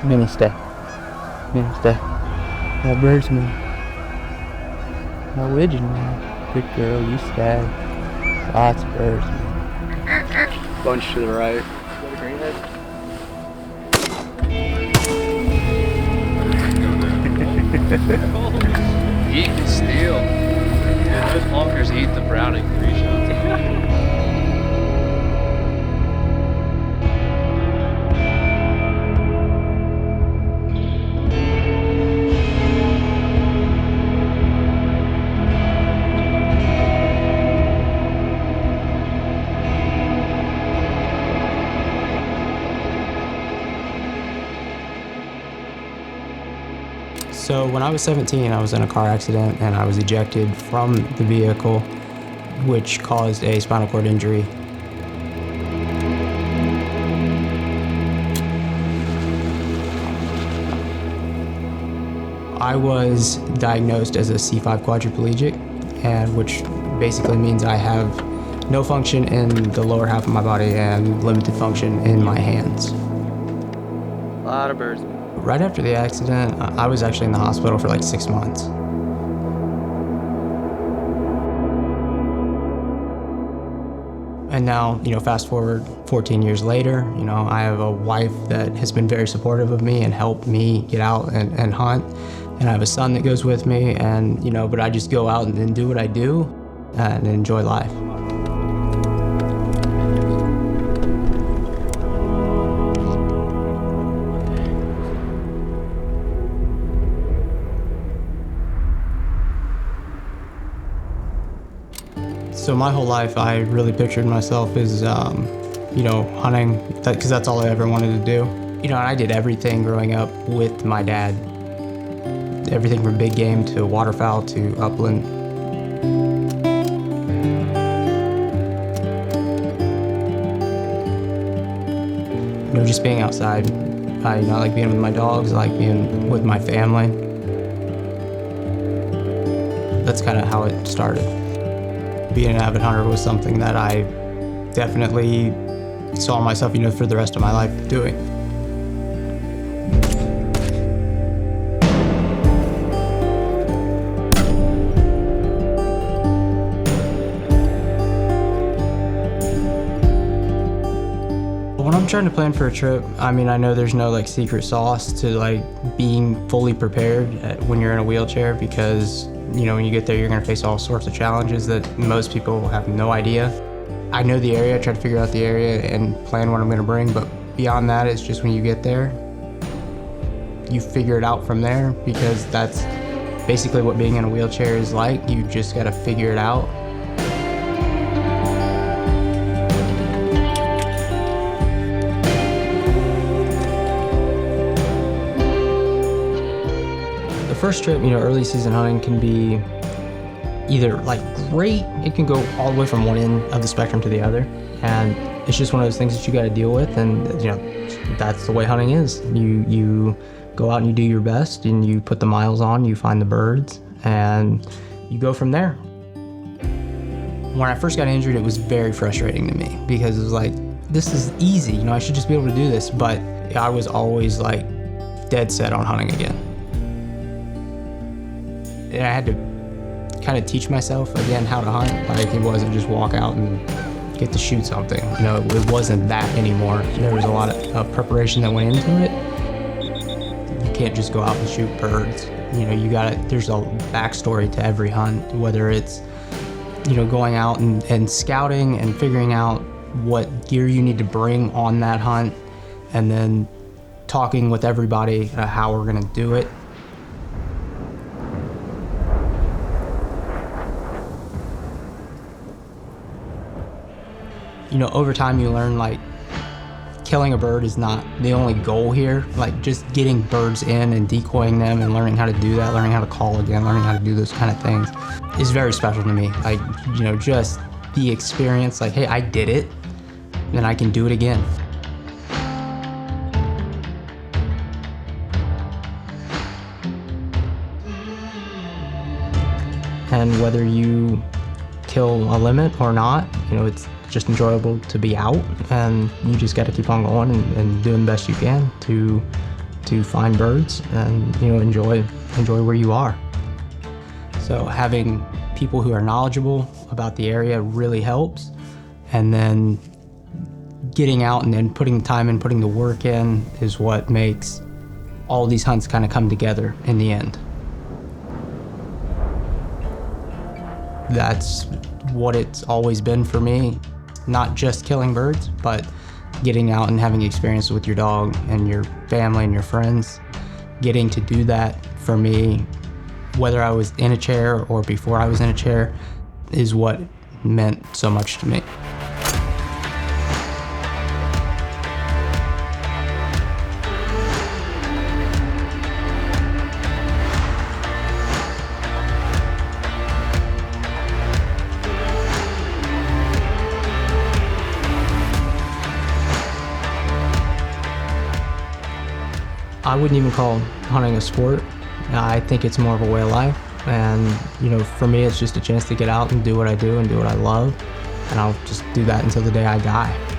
Minnie, stay. Minnie, stay. That bird's me. How would you know? Good girl, you stay. Lots of birds, man. Bunch to the right. Is that a greenhead? Eat the steel. Dude, those honkers eat the browning 3 shots. So when I was 17, I was in a car accident and I was ejected from the vehicle, which caused a spinal cord injury. I was diagnosed as a C5 quadriplegic, and which basically means I have no function in the lower half of my body and limited function in my hands. A lot of birds. Right after the accident, I was actually in the hospital for like 6 months. And now, fast forward 14 years later, I have a wife that has been very supportive of me and helped me get out and hunt. And I have a son that goes with me, and, but I just go out and do what I do and enjoy life. So my whole life, I really pictured myself as, hunting, because that's all I ever wanted to do. And I did everything growing up with my dad. Everything from big game to waterfowl to upland. Just being outside. I like being with my dogs, I like being with my family. That's kind of how it started. Being an avid hunter was something that I definitely saw myself, for the rest of my life doing. When I'm trying to plan for a trip, I know there's no secret sauce to being fully prepared when you're in a wheelchair, because when you get there, you're gonna face all sorts of challenges that most people have no idea. I know the area, I try to figure out the area and plan what I'm gonna bring, but beyond that, it's just when you get there, you figure it out from there, because that's basically what being in a wheelchair is like. You just gotta figure it out. The first trip, early season hunting can be either great, it can go all the way from one end of the spectrum to the other, and it's just one of those things that you got to deal with, and that's the way hunting is. You go out and you do your best, and you put the miles on, you find the birds, and you go from there. When I first got injured, it was very frustrating to me, because it was this is easy, I should just be able to do this, but I was always dead set on hunting again. And I had to kind of teach myself again how to hunt. It wasn't just walk out and get to shoot something. It wasn't that anymore. There was a lot of preparation that went into it. You can't just go out and shoot birds. There's a backstory to every hunt, whether it's, going out and scouting and figuring out what gear you need to bring on that hunt, and then talking with everybody how we're gonna do it. Over time you learn killing a bird is not the only goal here. Just getting birds in and decoying them and learning how to do that, learning how to call again, learning how to do those kind of things is very special to me. Just the experience, hey, I did it, then I can do it again. And whether you kill a limit or not, it's just enjoyable to be out, and you just got to keep on going and doing the best you can to to find birds and, enjoy where you are. So having people who are knowledgeable about the area really helps. And then getting out and then putting the time in, putting the work in is what makes all these hunts kind of come together in the end. That's what it's always been for me. Not just killing birds, but getting out and having experiences with your dog and your family and your friends. Getting to do that for me, whether I was in a chair or before I was in a chair, is what meant so much to me. I wouldn't even call hunting a sport. I think it's more of a way of life. And, for me, it's just a chance to get out and do what I do and do what I love. And I'll just do that until the day I die.